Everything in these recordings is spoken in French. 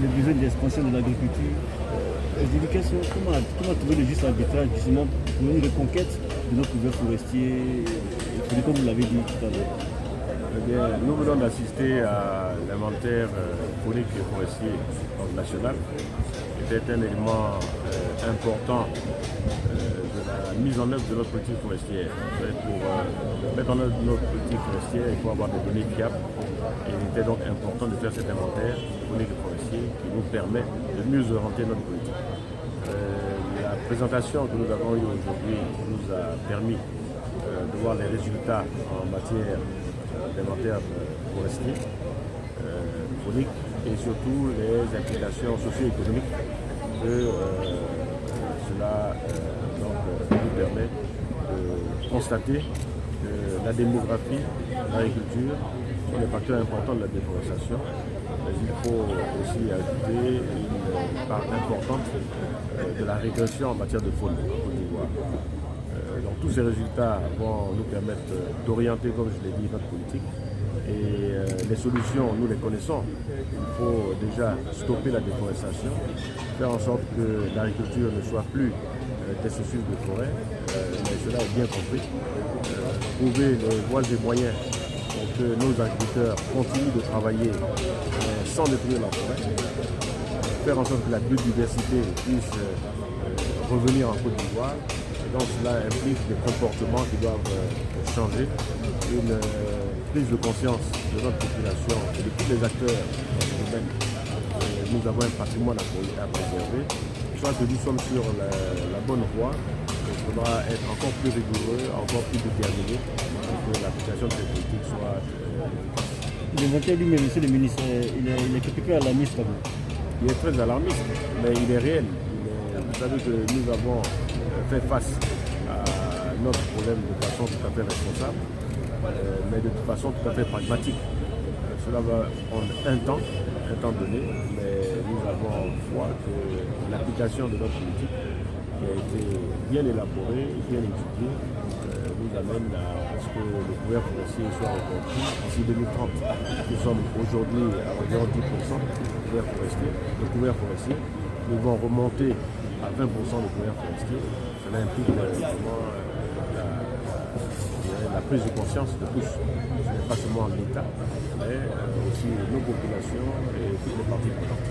le besoin d'expansion de l'agriculture. Comment trouver le juste arbitrage justement pour une reconquête de nos couverts forestiers, comme vous l'avez dit tout à l'heure? Eh bien, nous venons d'assister à l'inventaire faunique et forestier national, qui était un élément important de la mise en œuvre de notre politique forestière. Pour mettre en œuvre notre politique forestière, il faut avoir des données fiables. Et il était donc important de faire cet inventaire faunique et forestier qui nous permet de mieux orienter notre politique. La présentation que nous avons eue aujourd'hui nous a permis de voir les résultats en matière d'inventaire forestier, faunique et surtout les implications socio-économiques que cela nous permet de constater que la démographie, l'agriculture sont des facteurs importants de la déforestation. Mais il faut aussi ajouter une part importante de la régression en matière de faune en Côte d'Ivoire. Donc tous ces résultats vont nous permettre d'orienter, comme je l'ai dit, notre politique. Et les solutions, nous les connaissons. Il faut déjà stopper la déforestation, faire en sorte que l'agriculture ne soit plus destructrice de forêt, mais cela est bien compris. Trouver les voies et moyens pour que nos agriculteurs continuent de travailler sans détruire la forêt, faire en sorte que la biodiversité puisse revenir en Côte d'Ivoire. Donc cela implique des comportements qui doivent changer, une prise de conscience de notre population et de tous les acteurs dans ce domaine. Nous avons un patrimoine à préserver. Soit que nous sommes sur la bonne voie, il faudra être encore plus rigoureux, encore plus déterminé pour que l'application de cette politique soit L'inventaire lui-même, monsieur le ministre, il est quelque peu alarmiste quand même. Il est très alarmiste, mais il est réel. Vous savez que nous avons fait face à notre problème de façon tout à fait responsable, mais de toute façon tout à fait pragmatique. Cela va prendre un temps donné, mais nous avons foi que l'application de notre politique, qui a été bien élaborée, bien étudiée, nous amène à ce que le couvert forestier soit reconquis d'ici 2030. Nous sommes aujourd'hui à environ 10% de couvert forestier. Nous devons remonter à 20% de couvert forestier. Cela implique vraiment la prise de conscience de tous. Ce n'est pas seulement l'État, mais aussi nos populations et toutes les parties prenantes.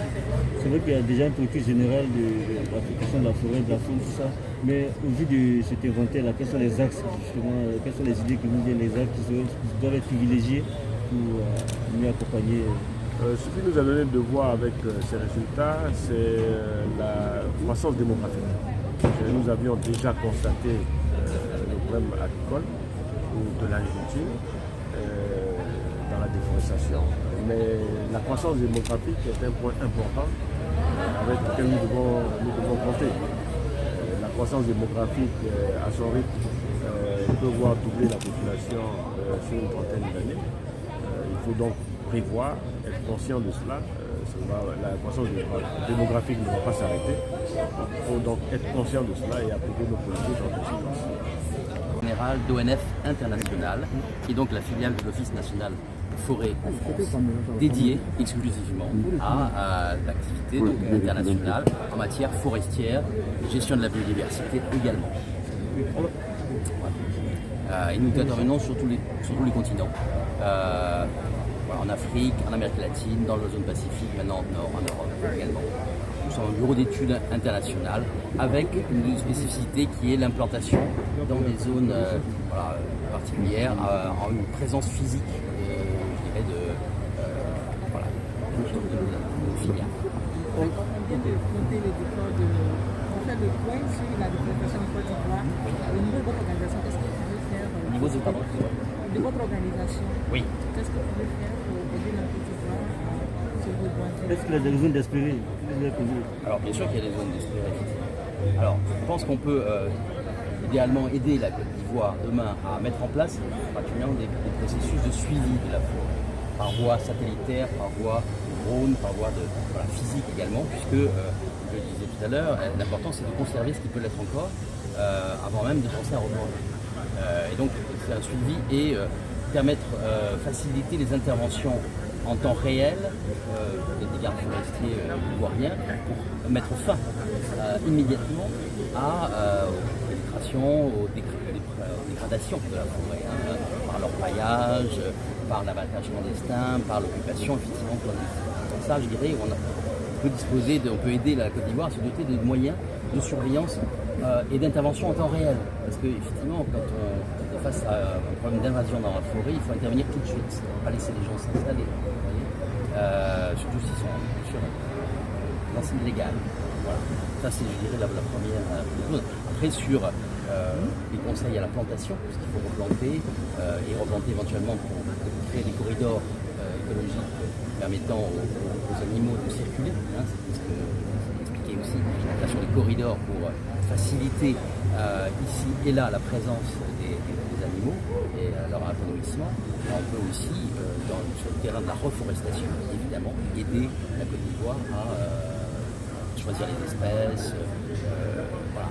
C'est vrai qu'il y a déjà une politique générale de l'application de la forêt, de la faune, tout ça. Mais au vu de cet inventaire-là, quels sont les axes, justement, quelles sont les idées que vous dites, les axes qui doivent être privilégiés pour mieux accompagner? Ce qui nous a donné le devoir avec ces résultats, c'est la croissance démographique. Nous avions déjà constaté le problème agricole ou de l'agriculture dans la déforestation. Mais la croissance démographique est un point important avec lequel nous devons compter. La croissance démographique à son rythme peut voir doubler la population sur une trentaine d'années. Il faut donc prévoir, être conscient de cela. La croissance démographique ne va pas s'arrêter. Il faut donc être conscient de cela et appliquer nos politiques en conséquence. Général d'ONF International, qui est donc la filiale de l'Office national forêt dédiée exclusivement à l'activité internationale en matière forestière, gestion de la biodiversité également. Et nous intervenons sur tous les continents. En Afrique, en Amérique latine, dans la zone Pacifique, maintenant en Europe également. Nous sommes un bureau d'études international avec une spécificité qui est l'implantation dans des zones particulières, en une présence physique, je dirais, de filières. On vient de compter les décors on fait le point sur la déforestation en Côte d'Ivoire. Au niveau de votre organisation, qu'est-ce que vous pouvez faire Au niveau de votre organisation, oui. Qu'est-ce que vous pouvez faire pour aider la Côte d'Ivoire à se reboiser? Est-ce qu'il y a des zones d'espérer? Alors bien sûr qu'il y a des zones d'espérer. Alors je pense qu'on peut idéalement aider la Côte d'Ivoire demain à mettre en place particulièrement des processus de suivi de la forêt, par voie satellitaire, par voie drone, par voie physique également, puisque je le disais tout à l'heure, l'important c'est de conserver ce qui peut l'être encore avant même de penser à reprendre. Et donc c'est un suivi et faciliter les interventions en temps réel des gardes forestiers ivoiriens pour mettre fin immédiatement aux pénétrations, aux dégradations de la forêt, hein, par leur paillage, par l'abattage clandestin, par l'occupation effectivement clandestine. Ça, je dirais, on peut aider la Côte d'Ivoire à se doter de moyens de surveillance et d'intervention en temps réel. Parce qu'effectivement, quand on est face à un problème d'invasion dans la forêt, il faut intervenir tout de suite, pas laisser les gens s'installer. Surtout s'ils sont sur l'enceinte légale. Voilà. Ça, c'est, je dirais, la première chose. Après, sur les conseils à la plantation, parce qu'il faut replanter et replanter éventuellement pour créer des corridors écologiques permettant aux animaux de circuler. Hein, c'est ce que expliqué aussi, la création des corridors pour faciliter ici et là la présence des animaux et leur épanouissement. On peut aussi, sur le terrain de la reforestation, évidemment, aider la Côte d'Ivoire à choisir les espèces, voilà,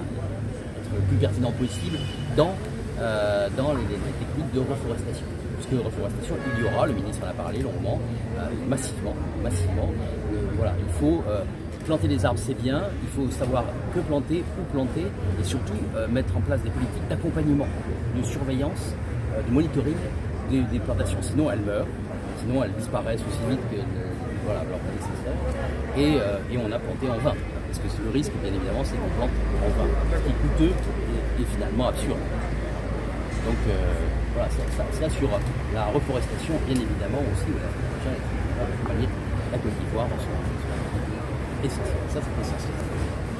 être le plus pertinent possible dans les techniques de reforestation. Parce que reforestation, il y aura, le ministre en a parlé longuement, massivement. Voilà, il faut planter des arbres, c'est bien, il faut savoir que planter, où planter, et surtout mettre en place des politiques d'accompagnement, de surveillance, de monitoring des plantations. Sinon, elles meurent, sinon elles disparaissent aussi vite que leur temps nécessaire. Et on a planté en vain. Parce que le risque, bien évidemment, c'est qu'on plante en vain. Ce qui est coûteux et finalement absurde. Donc voilà, ça sur la reforestation, bien évidemment aussi, la prochaine accompagner la Côte d'Ivoire dans son essentiel. Ça, c'est essentiel.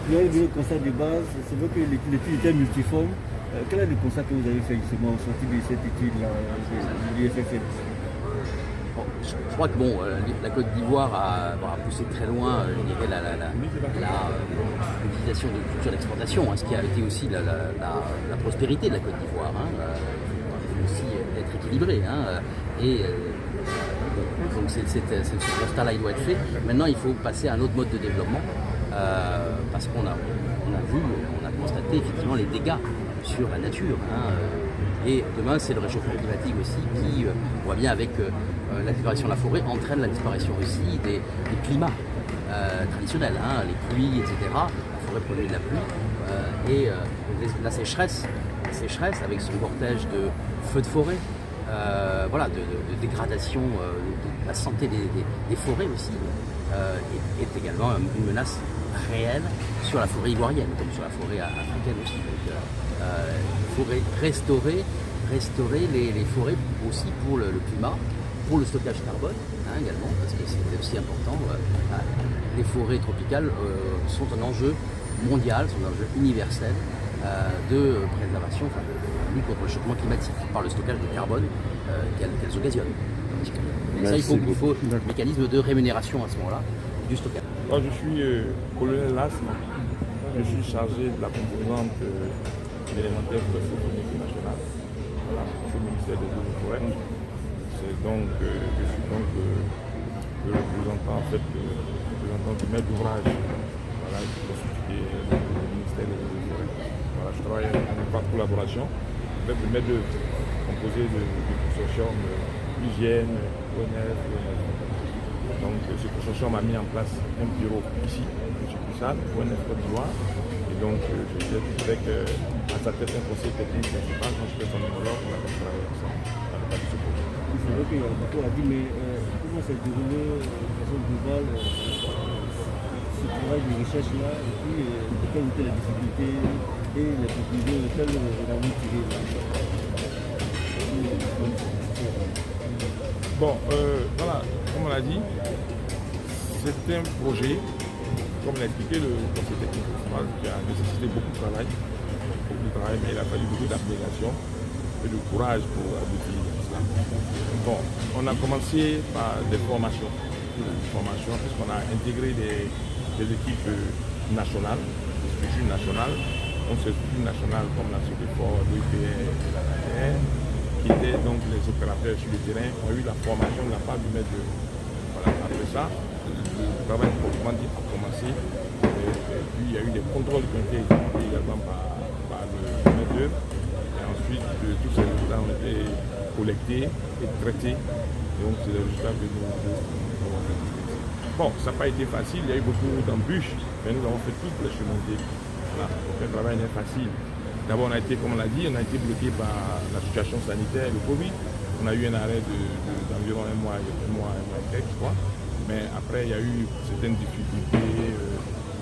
Le constat de base, c'est vrai que l'étude était multiforme. Quel est le constat que vous avez fait justement au sortir de cette étude-là de l'IFFN? Je crois que la Côte d'Ivoire a poussé très loin, je dirais, l'utilisation de culture d'exportation, hein, ce qui a été aussi la prospérité de la Côte d'Ivoire. Hein, il faut aussi être équilibré. Hein, donc ce constat-là, il doit être fait. Maintenant, il faut passer à un autre mode de développement parce qu'on a constaté effectivement les dégâts sur la nature. Hein, et demain, c'est le réchauffement climatique aussi qui, on voit bien avec la disparition de la forêt, entraîne la disparition aussi des climats traditionnels, hein, les pluies, etc. La forêt produit de la pluie et la sécheresse avec son cortège de feux de forêt, de dégradation de la santé des forêts aussi, est également une menace réelle sur la forêt ivoirienne, comme sur la forêt africaine aussi. Donc, il faut restaurer les forêts aussi pour le climat, pour le stockage carbone également, parce que c'est aussi important. Les forêts tropicales sont un enjeu mondial, sont un enjeu universel de préservation, de lutte contre le changement climatique par le stockage de carbone qu'elles occasionnent. Et ça, il faut un mécanisme de rémunération à ce moment-là du stockage. Moi, je suis colonel Lasma. Je suis chargé de la composante élémentaire phonique nationale au ministère des Eaux et Forêts. Je suis donc le représentant du maître d'ouvrage qui constitue le ministère des Eaux et Forêts. Voilà, je travaille en étroite collaboration avec le maître d'œuvre composé du consortium hygiène, ONF. Donc ce consortium a mis en place un bureau ici, M. Poussal, ONF Côte d'Ivoire. Et donc je suis avec à sa tête un conseil technique principal, quand je fais son homologue, on a travaillé ensemble dans le cadre de ce projet. C'est vrai qu'il y a beaucoup à dire, mais comment s'est déroulé de façon globale ce travail de recherche-là, et puis quelles étaient les difficultés et les conclusions lesquelles vous avez tirées là? Bon, voilà, comme on l'a dit, c'est un projet, comme l'a expliqué le conseil technique municipal, qui a nécessité beaucoup de travail, mais il a fallu beaucoup d'abnégation et de courage pour aboutir à cela. Bon, on a commencé par des formations, puisqu'on a intégré des équipes nationales, des structures nationales, donc ces structures nationales comme la Sodefort, l'UPR et la NATR, qui étaient donc les opérateurs sur le terrain, ont eu la formation de la part du maître d'œuvre. Voilà. Après ça, le travail proprement dit a commencé, et puis il y a eu des contrôles qui ont été exécutés également par le maître d'œuvre, et ensuite tous ces résultats ont été collectés et traités. Donc c'est le résultat que nous avons fait. Bon, ça n'a pas été facile, il y a eu beaucoup d'embûches, mais nous avons fait tout pour les surmonter. Voilà. Donc le travail n'est facile. D'abord, on a été, comme on l'a dit, on a été bloqué par la situation sanitaire, le Covid. On a eu un arrêt d'environ un mois et quelques, je crois. Mais après, il y a eu certaines difficultés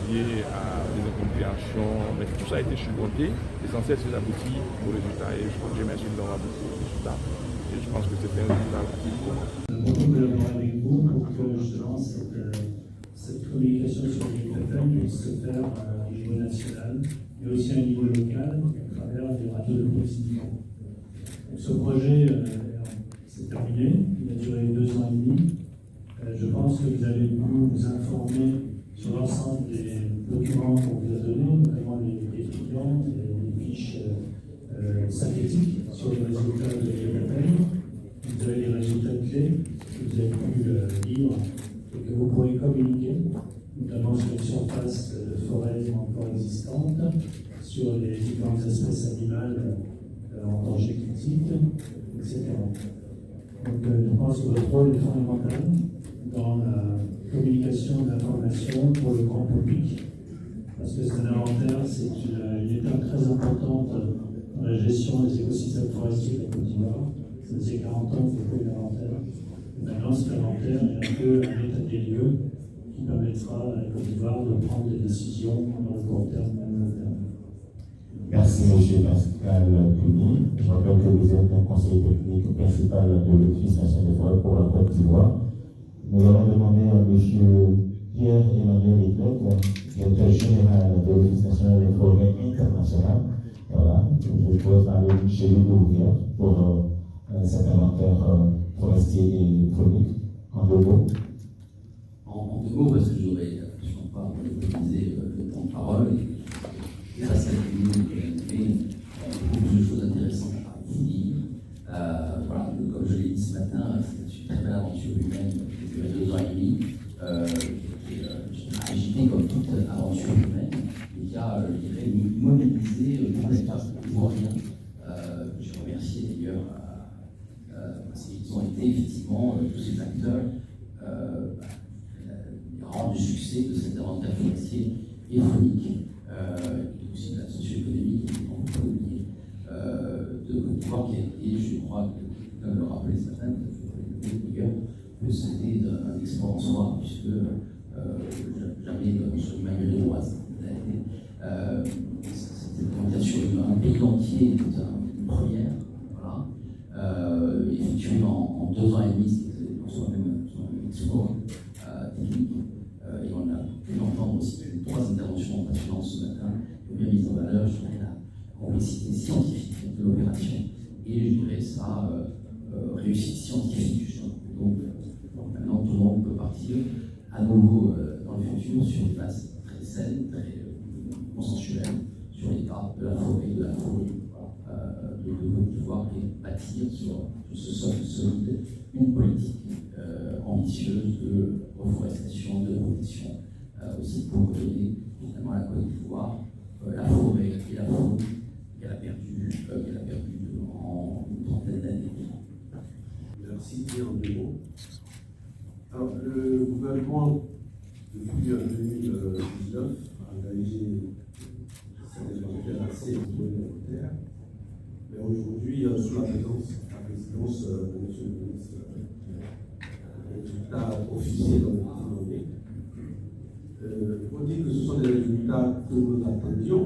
liées à des incompréhensions. Mais tout ça a été surmonté. L'essentiel, c'est d'aboutir au résultat. Et je crois que merci de avoir beaucoup de résultats. Et je pense que c'était un résultat qui est bon. Beaucoup collaborer avec vous pour que justement cette communication sur les plateformes puisse se faire au niveau national, mais aussi à un niveau local, à travers des radios de proximité. Donc, ce projet s'est terminé, il a duré 2 ans et demi. Je pense que vous avez pu vous informer sur l'ensemble des documents qu'on vous a donnés, notamment les clients, les fiches synthétiques sur les résultats de l'IEPM. Vous avez les résultats clés que vous avez pu lire et que vous pourrez communiquer, notamment sur les surfaces de forêt encore existantes, sur les différentes espèces animales en danger critique, etc. Donc je pense que votre rôle est fondamental dans la communication d'informations pour le grand public, parce que c'est un inventaire, c'est une étape très importante dans la gestion des écosystèmes forestiers de la Côte d'Ivoire. Ça faisait 40 ans qu'il faut l'inventaire. Maintenant, cet inventaire est un peu un état des lieux qui permettra à la Côte d'Ivoire de prendre des décisions dans le court terme et le long terme. Merci M. Pascal Puni. Je rappelle que vous êtes un conseiller technique principal de l'Office national des forêts pour la Côte d'Ivoire. Nous allons demander à M. Pierre-Emmanuel Leclerc, directeur général de l'Office national des forêts internationales. Voilà, je pourrais parler chez lui d'ouvrir pour cet inventaire forestier et faunique. En 2 mots. En 2 mots, parce que je n'aurais absolument pas monopolisé le temps de parole. Grâce à la communauté, beaucoup de choses intéressantes à vous dire. Voilà, comme je l'ai dit ce matin, c'est une très belle aventure humaine qui a duré 2 ans et demi, qui est agitée comme toute aventure humaine, et qui a, je dirais, mobilisé tous les acteurs ivoiriens. Je remercie d'ailleurs, parce qu'ils ont été effectivement tous ces acteurs garants du succès de cet inventaire forestier et faunique. Et aussi de la socio-économique et on peut oublier de Côte d'Ivoire qui a été, je crois, comme le rappelait ce matin, que c'était un export en soi, puisque j'avais sur Emmanuel Leroise, c'était sur un pays entier, toute une première, voilà, effectuée en 2 ans et demi, c'était pour soi-même un export technique. Et on a pu entendre aussi les 3 interventions passionnantes ce matin, qui ont bien mis en valeur, je dirais, la complexité scientifique de l'opération et je dirais sa réussite scientifique, justement. Donc maintenant, tout le monde peut partir à nouveau dans le futur sur une base très saine, très consensuelle, sur l'état de la forêt, de la faune de Côte d'Ivoire et bâtir sur ce socle solide une politique ambitieuse de reforestation, de protection, aussi pour aider finalement la Côte d'Ivoire, la forêt et la faune qu'elle a perdu en une trentaine d'années. Merci, en 2 mots. Alors, le gouvernement, depuis 2019, a engagé cet inventaire assez volontaire. Mais aujourd'hui, sous la présidence de M. le ministre, les résultats officiels ont été donnés. Il faut dire que ce sont des résultats que nous attendions,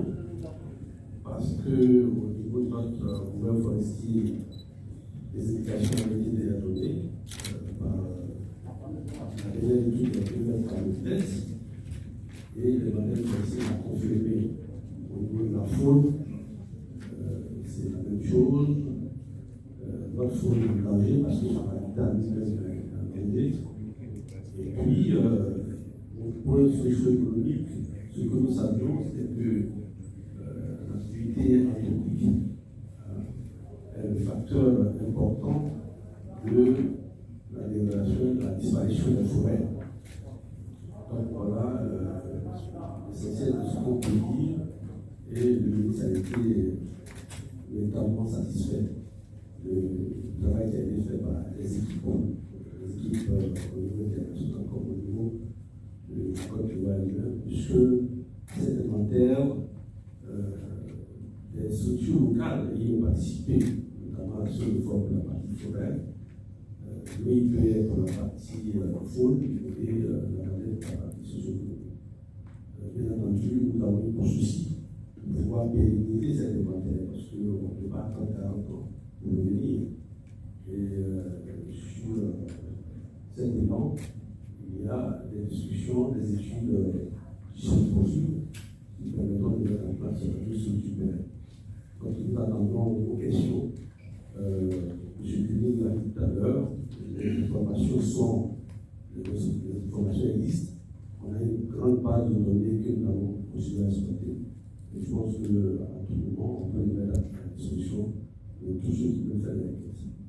parce qu'au niveau de notre gouvernement forestier, les indications ont été déjà données par la dernière étude de 2013, et les modèles forestiers ont confirmé au niveau de la faune. C'est la même chose. Notre faune est en danger parce que son habitat est endetté. Et puis, pour le socio-économique, ce que nous savions, c'est que l'activité anthropique est un facteur important de la dégradation, de la disparition des forêts. Donc voilà l'essentiel de ce qu'on peut dire, et le ministre a été véritablement satisfait de travail qui a été fait par les équipes au niveau international comme au niveau de la Côte d'Ivoire elle-même, puisque cet inventaire, les structures locales y ont participé, notamment sur le forum de la partie forêt. Lui, il peut être la partie faune et la partie socioéconomique. Bien entendu, nous avons eu pour souci de pouvoir pérenniser cet inventaire parce qu'on ne peut pas attendre 40 ans pour revenir. Et sur cet élan, il y a des discussions, des études qui sont possibles, qui permettront de mettre en place une structure. Quand nous attendons aux questions, M. Cuny l'a dit tout à l'heure, les informations existent. On a une grande base de données que nous avons considéré à exploiter. Et je pense qu'à tout moment, on peut mettre à la disposition de tous ceux qui veulent faire des enquêtes.